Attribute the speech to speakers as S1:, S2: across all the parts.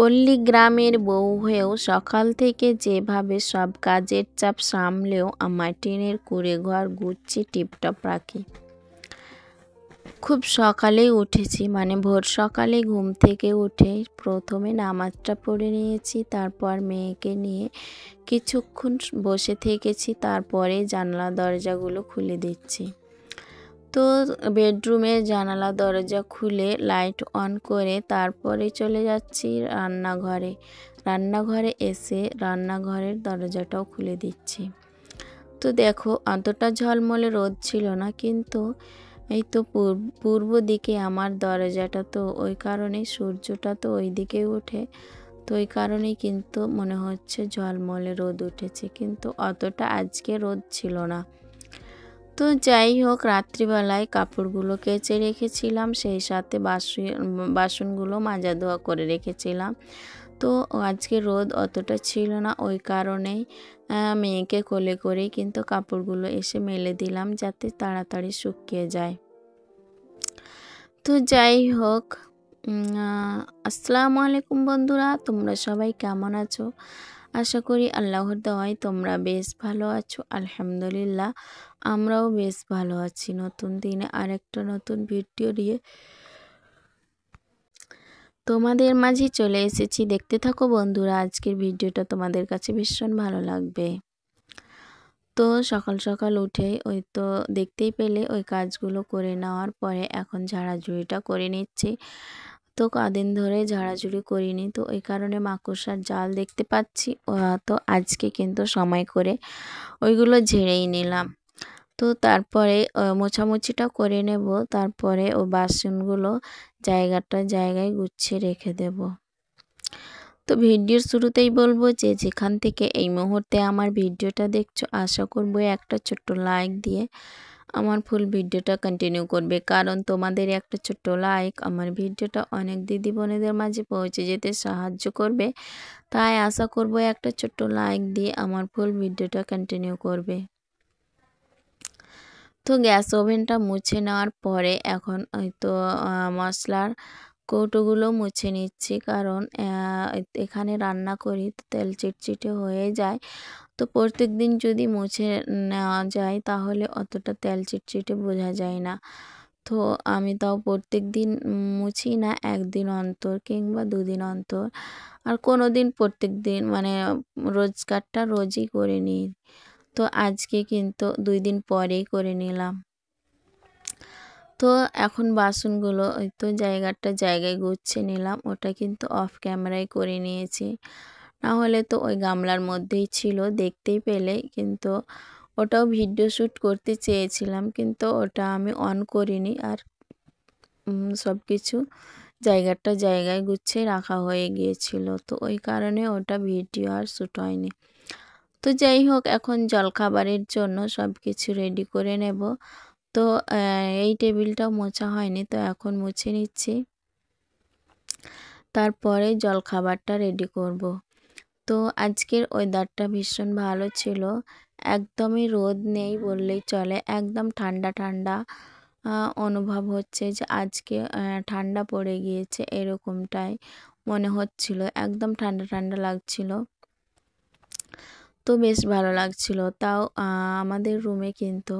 S1: পল্লী গ্রামের বউ হয়েও সকাল থেকে যেভাবে সব কাজের চাপ সামলেও আমার টিনের কুঁড়েঘর গুছিয়ে টিপটপ রাখি। খুব সকালেই উঠেছি, মানে ভোর সকালে ঘুম থেকে উঠে প্রথমে নামাজটা পড়ে নিয়েছি, তারপর মেয়েকে নিয়ে কিছুক্ষণ বসে থেকেছি, তারপরে জানলা দরজাগুলো খুলে দিচ্ছি। তো বেডরুমের জানালা দরজা খুলে লাইট অন করে তারপরে চলে যাচ্ছি রান্নাঘরে এসে রান্নাঘরের দরজাটাও খুলে দিচ্ছি। তো দেখো, অতটা ঝলমলে রোদ ছিল না, কিন্তু এই তো পূর্ব দিকে আমার দরজাটা, তো ওই কারণেই সূর্যটা তো ওই দিকে ওঠে, তো ওই কারণেই কিন্তু মনে হচ্ছে ঝলমলে রোদ উঠেছে, কিন্তু অতটা আজকে রোদ ছিল না। তো যাই হোক, রাত্রিবেলায় কাপড়গুলো কেচে রেখেছিলাম, সেই সাথে বাসনগুলো মাজা ধোয়া করে রেখেছিলাম। তো আজকে রোদ অতটা ছিল না, ওই কারণেই মেয়েকে কোলে করেই কিন্তু কাপড়গুলো এসে মেলে দিলাম, যাতে তাড়াতাড়ি শুকিয়ে যায়। তো যাই হোক, আসসালামু আলাইকুম বন্ধুরা, তোমরা সবাই কেমন আছো? আশা করি আল্লাহর দোয়ায় তোমরা বেশ ভালো আছো। আলহামদুলিল্লাহ, আমরাও বেশ ভালো আছি। নতুন দিনে আরেকটা নতুন ভিডিও নিয়ে তোমাদের মাঝে চলে এসেছি। দেখতে থাকো বন্ধুরা, আজকের ভিডিওটা তোমাদের কাছে ভীষণ ভালো লাগবে। তো সকাল সকাল উঠে ওই তো দেখতেই পেলে ওই কাজগুলো করে নেওয়ার পরে এখন ঝাড়াঝুড়িটা করে নিচ্ছি। তো কদিন ধরে ঝাড়াঝুড়ি করিনি, তো ওই কারণে মাকড়সার জাল দেখতে পাচ্ছি। তো আজকে কিন্তু সময় করে ওইগুলো ঝেড়েই নিলাম। তো তারপরে মোছামুছিটা করে নেব, তারপরে ও বাসনগুলো জায়গায় গুছিয়ে রেখে দেব। তো ভিডিওর শুরুতেই বলবো যে যেখান থেকে এই মুহূর্তে আমার ভিডিওটা দেখছো, আশা করবো একটা ছোট্ট লাইক দিয়ে আমার ফুল ভিডিওটা কন্টিনিউ করবে, কারণ তোমাদের একটা ছোট্ট লাইক আমার ভিডিওটা অনেক দিদি বোনেদের মাঝে পৌঁছে যেতে সাহায্য করবে। তাই আশা করবো একটা ছোট্ট লাইক দিয়ে আমার ফুল ভিডিওটা কন্টিনিউ করবে। তো গ্যাস ওভেনটা মুছে নেওয়ার পরে এখন ওই তো মশলার কৌটোগুলো মুছে নিচ্ছি, কারণ এখানে রান্না করি তো তেল চিটচিটে হয়ে যায়। তো প্রত্যেক দিন যদি মুছে নেওয়া যায় তাহলে অতটা তেল চিটচিটে বোঝা যায় না। তো আমি তাও প্রত্যেক দিন মুছি না, একদিন অন্তর কিংবা দুদিন অন্তর, আর কোনো দিন প্রত্যেক দিন, মানে রোজগারটা রোজই করে নিই। তো আজকে কিন্তু 2 দিন পরেই করে নিলাম। তো এখন বাসনগুলো ওই তো জায়গায় গুছিয়ে নিলাম, ওটা কিন্তু অফ ক্যামেরায় করে নিয়েছি, না হলে তো ওই গামলার মধ্যেই ছিল, দেখতেই পেলে। কিন্তু ওটাও ভিডিও শ্যুট করতে চেয়েছিলাম, কিন্তু ওটা আমি অন করিনি, আর সব কিছু জায়গায় গুছিয়ে রাখা হয়ে গিয়েছিল, তো ওই কারণে ওটা ভিডিও আর শ্যুট হয়নি। তো যাই হোক, এখন জলখাবারের জন্য সব কিছু রেডি করে নেব। তো এই টেবিলটাও মোছা হয়নি, তো এখন মুছে নিচ্ছি, তারপরে জলখাবারটা রেডি করব। তো আজকের ওয়েদারটা ভীষণ ভালো ছিল, একদমই রোদ নেই বললেই চলে, একদম ঠান্ডা ঠান্ডা অনুভব হচ্ছে যে আজকে ঠান্ডা পড়ে গিয়েছে, এরকমটাই মনে হচ্ছিল, একদম ঠান্ডা ঠান্ডা লাগছিল। তো বেশ ভালো লাগছিল। তাও আমাদের রুমে কিন্তু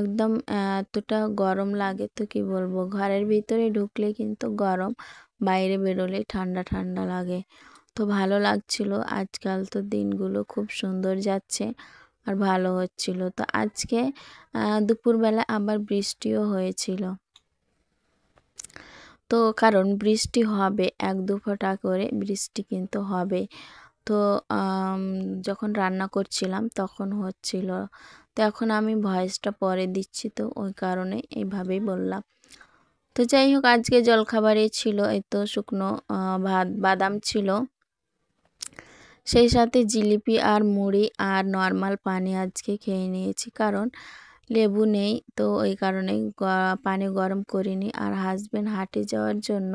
S1: একদম এতটা গরম লাগে, তো কি বলবো, ঘরের ভিতরে ঢুকলে কিন্তু গরম, বাইরে বেরোলে ঠান্ডা ঠান্ডা লাগে। তো ভালো লাগছিল, আজকাল তো দিনগুলো খুব সুন্দর যাচ্ছে আর ভালো হচ্ছিল। তো আজকে দুপুরবেলা আবার বৃষ্টিও হয়েছিল, তো কারণ বৃষ্টি হবে, 1-2 ফোঁটা করে বৃষ্টি কিন্তু হবে। তো যখন রান্না করছিলাম তখন হচ্ছিল, তো এখন আমি ভয়েসটা পরে দিচ্ছি, তো ওই কারণে এইভাবেই বললাম। তো যাই হোক, আজকে জলখাবারে ছিল এই তো শুকনো ভাত, বাদাম ছিল, সেই সাথে জিলিপি আর মুড়ি আর নর্মাল পানি আজকে খেয়ে নিয়েছি, কারণ লেবু নেই, তো ওই কারণে পানি গরম করিনি। আর হাজব্যান্ড হাটে যাওয়ার জন্য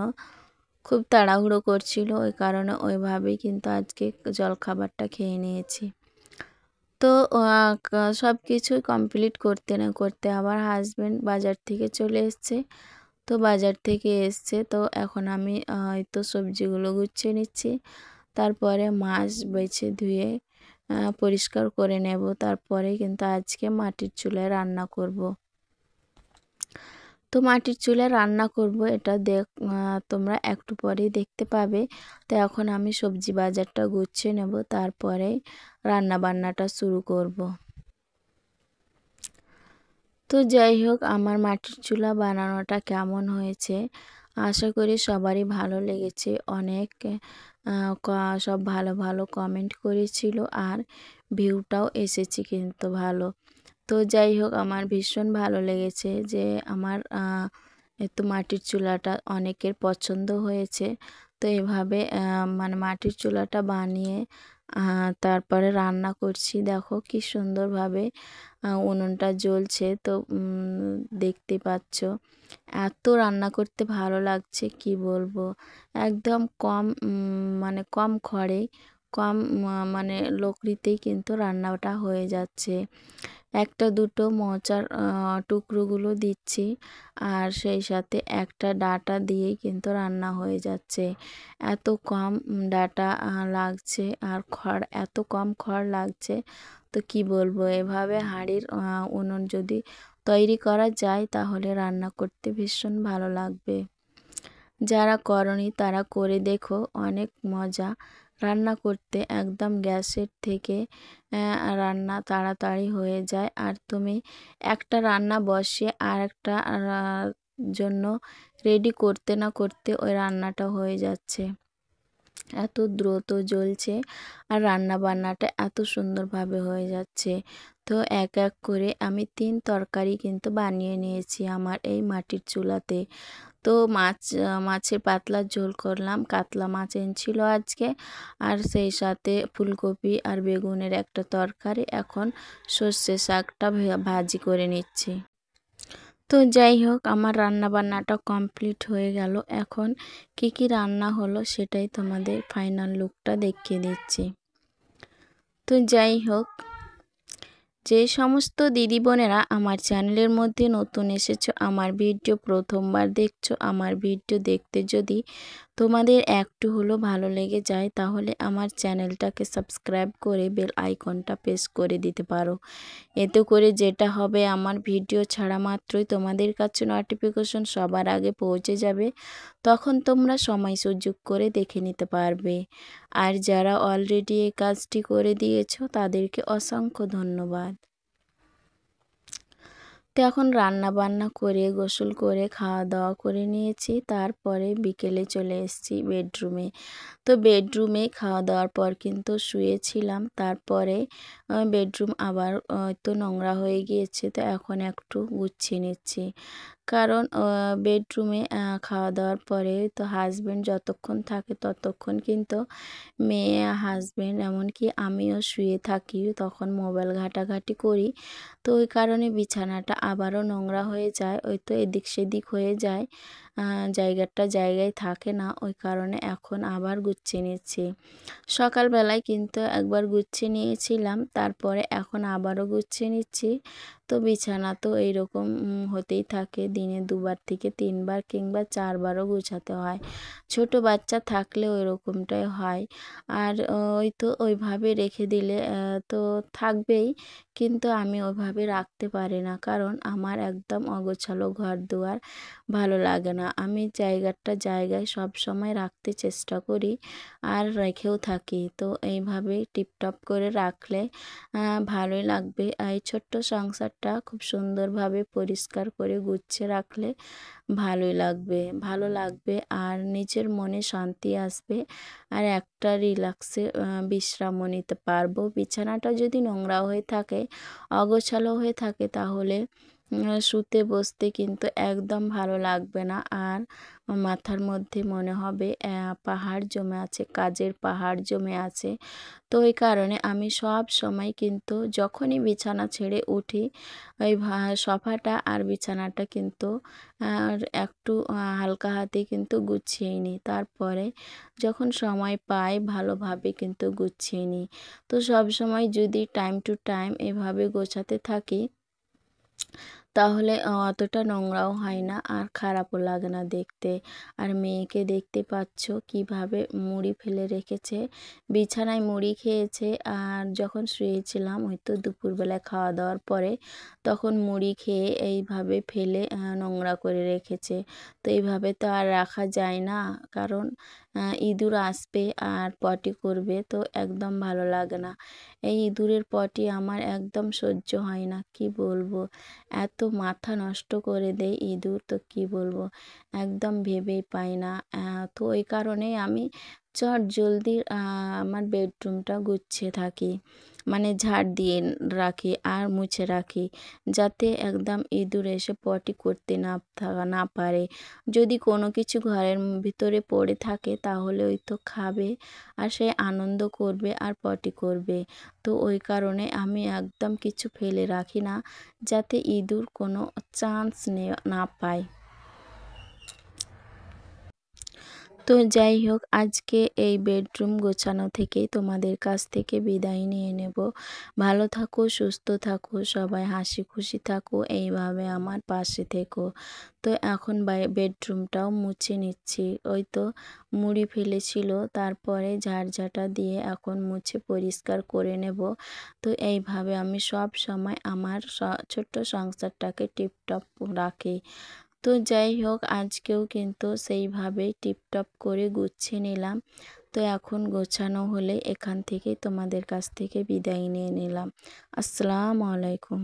S1: খুব তাড়াহুড়ো করছিল, ওই কারণে ওইভাবেই কিন্তু আজকে জলখাবারটা খেয়ে নিয়েছি। তো সব কিছুই কমপ্লিট করতে না করতে আবার হাজব্যান্ড বাজার থেকে চলে এসছে, তো বাজার থেকে এসছে, তো এখন আমি তো সবজিগুলো গুছিয়ে নিচ্ছি। তারপরে মাছ বেছে ধুয়ে পরিষ্কার করে নেব। তারপরে কিন্তু আজকে মাটির চুলায় রান্না করব। তো মাটির চুলায় রান্না করব এটা তোমরা একটু পরেই দেখতে পাবে। তো এখন আমি সবজি বাজারটা গুছিয়ে নেব, তারপরে রান্না বান্নাটা শুরু করব। তো যাই হোক, আমার মাটির চুলা বানানোটা কেমন হয়েছে, আশা করি সবারই ভালো লেগেছে। অনেক সব ভালো ভালো কমেন্ট করেছিল, আর ভিউটাও এসেছে কিন্তু ভালো। তো যাই হোক, আমার ভীষণ ভালো লেগেছে যে আমার একটু মাটির চুলাটা অনেকের পছন্দ হয়েছে। তো এভাবে মানে মাটির চুলাটা বানিয়ে তারপরে রান্না করছি। দেখো কি সুন্দরভাবে উনুনটা জ্বলছে, তো দেখতে পাচ্ছ। এত রান্না করতে ভালো লাগছে কি বলবো, একদম কম মানে কম খড়ে কম মানে লকড়িতেই কিন্তু রান্নাটা হয়ে যাচ্ছে। একটা দুটো মোচার টুকরোগুলো দিচ্ছি, আর সেই সাথে একটা ডাঁটা দিয়েই কিন্তু রান্না হয়ে যাচ্ছে। এত কম ডাঁটা লাগছে, আর খড় এত কম খড় লাগছে, তো কি বলবো। এভাবে হাঁড়ির উনুন যদি তৈরি করা যায় তাহলে রান্না করতে ভীষণ ভালো লাগবে। যারা করনি তারা করে দেখো, অনেক মজা রান্না করতে। একদম গ্যাসের থেকে রান্না তাড়াতাড়ি হয়ে যায়, আর তুমি একটা রান্না বসিয়ে আর একটা জন্য রেডি করতে না করতে ওই রান্নাটা হয়ে যাচ্ছে। এত দ্রুত জ্বলছে, আর রান্না বান্নাটা এত সুন্দরভাবে হয়ে যাচ্ছে। তো এক এক করে আমি 3 তরকারি কিন্তু বানিয়ে নিয়েছি আমার এই মাটির চুলাতে। তো মাছের পাতলা ঝোল করলাম, কাতলা মাছ এনেছিল আজকে, আর সেই সাথে ফুলকপি আর বেগুনের একটা তরকারি। এখন সর্ষে শাকটা ভাজি করে নিচ্ছি। তো যাই হোক, আমার রান্না বান্নাটা কমপ্লিট হয়ে গেল। এখন কি কি রান্না হলো সেটাই তোমাদের ফাইনাল লুকটা দেখিয়ে দিচ্ছি। তো যাই হোক, যে সমস্ত দিদি বোনেরা আমার চ্যানেলের মধ্যে নতুন এসেছো, আমার ভিডিও প্রথমবার দেখছো, আমার ভিডিও দেখতে যদি তোমাদের একটু হলো ভালো লেগে যায়, তাহলে আমার চ্যানেলটাকে সাবস্ক্রাইব করে বেল আইকনটা প্রেস করে দিতে পারো। এতে করে যেটা হবে, আমার ভিডিও ছাড়া মাত্রই তোমাদের কাছে নোটিফিকেশন সবার আগে পৌঁছে যাবে, তখন তোমরা সময় সুযোগ করে দেখে নিতে পারবে। আর যারা অলরেডি এই কাজটি করে দিয়েছো তাদেরকে অসংখ্য ধন্যবাদ। তো এখন রান্না বান্না করে গোসল করে খাওয়া দাওয়া করে নিয়েছি, তারপরে বিকেলে চলে এসেছি বেডরুমে। তো বেডরুমে খাওয়া দাওয়ার পর কিন্তু শুয়েছিলাম, তারপরে বেডরুম আবার তো নোংরা হয়ে গিয়েছে, তো এখন একটু গুছিয়ে নিচ্ছি। কারণ বেডরুমে খাওয়া দাওয়ার পরে তো হাজব্যান্ড যতক্ষণ থাকে ততক্ষণ কিন্তু মেয়ে, হাজব্যান্ড, এমনকি আমিও শুয়ে থাকি, তখন মোবাইল ঘাটাঘাটি করি। তো ওই কারণে বিছানাটা আবারও নোংরা হয়ে যায়, ওই তো এদিক সেদিক হয়ে যায়, জায়গাটা জায়গায় থাকে না। ওই কারণে এখন আবার গুছিয়ে নিচ্ছি। সকালবেলায় কিন্তু একবার গুছিয়ে নিয়েছিলাম, তারপরে এখন আবারও গুছিয়ে নিচ্ছি। তো বিছানা তো এইরকম হতেই থাকে, দিনে 2বার থেকে 3বার কিংবা 4বারও গুছাতে হয়। ছোট বাচ্চা থাকলে ওই রকমটাই হয়। আর ওই তো ওইভাবে রেখে দিলে তো থাকবেই, কিন্তু আমি ওইভাবে রাখতে পারি না, কারণ আমার একদম অগোছালো ঘর দুয়ার ভালো লাগে না। আমি জায়গাটা জায়গায় সব সময় রাখতে চেষ্টা করি, আর রেখেও থাকি। তো এইভাবে টিপটপ করে রাখলে ভালোই লাগবে। এই ছোট্ট সংসারটা খুব সুন্দরভাবে পরিষ্কার করে গুছিয়ে রাখলে ভালো লাগবে, আর নিজের মনে শান্তি আসবে, আর একটা রিল্যাক্সে বিশ্রামও নিতে পারবো। বিছানাটা যদি নোংরা হয়ে থাকে, অগোছালো হয়ে থাকে, তাহলে শুতে বসতে কিন্তু একদম ভালো লাগবে না, আর মাথার মধ্যে মনে হবে পাহাড় জমে আছে, কাজের পাহাড় জমে আছে। তো ওই কারণে আমি সব সময় কিন্তু যখনই বিছানা ছেড়ে উঠি, ওই সোফাটা আর বিছানাটা কিন্তু একটু হালকা হাতে কিন্তু গুছিয়ে নিই। তারপরে যখন সময় পাই ভালোভাবে কিন্তু গুছিয়ে নিই। তো সব সময় যদি টাইম টু টাইম এভাবে গোছাতে থাকি, তাহলে অতটা নোংরাও হয় না আর খারাপও লাগে না দেখতে। আর মেয়েকে দেখতে পাচ্ছ কিভাবে মুড়ি ফেলে রেখেছে, বিছানায় মুড়ি খেয়েছে। আর যখন শুয়েছিলাম হয়তো দুপুরবেলায় খাওয়া দাওয়ার পরে, তখন মুড়ি খেয়ে এইভাবে ফেলে নোংরা করে রেখেছে। তো এইভাবে তো আর রাখা যায় না, কারণ ইঁদুর আসবে আর পটি করবে, তো একদম ভালো লাগে না। এই ইঁদুরের পটি আমার একদম সহ্য হয় না, কি বলবো। এত মাথা নষ্ট করে দেয় ইঁদুর, তো কি বলবো, একদম ভেবেই পাই না। তো ওই কারণেই আমি চটজলদি আমার বেডরুমটা গুছিয়ে থাকি, মানে ঝাড় দিয়ে রাখি আর মুছে রাখি, যাতে একদম ইঁদুর এসে পটি করতে না পারে। যদি কোনো কিছু ঘরের ভিতরে পড়ে থাকে তাহলে ওই তো খাবে আর সে আনন্দ করবে আর পটি করবে। তো ওই কারণে আমি একদম কিছু ফেলে রাখি না, যাতে ইঁদুর কোনো চান্স না পায়। তো যাই হোক, আজকে এই বেডরুম গোছানো থেকেই তোমাদের কাছ থেকে বিদায় নিয়ে নেব। ভালো থাকো, সুস্থ থাকো, সবাই হাসি খুশি থাকো, এইভাবে আমার পাশে থেকো। তো এখন বেডরুমটাও মুছে নিচ্ছি। ওই তো মুড়ি ফেলেছিল, তারপরে ঝাড়ঝাঁটা দিয়ে এখন মুছে পরিষ্কার করে নেব। তো এইভাবে আমি সব সময় আমার ছোট্ট সংসারটাকে টিপটপ রাখি। তো যাই হোক, আজকেও কিন্তু সেইভাবেই টিপটপ করে গুছিয়ে নিলাম। তো এখন গোছানো হলে এখান থেকে তোমাদের কাছ থেকে বিদায় নিয়ে নিলাম। আসসালামু আলাইকুম।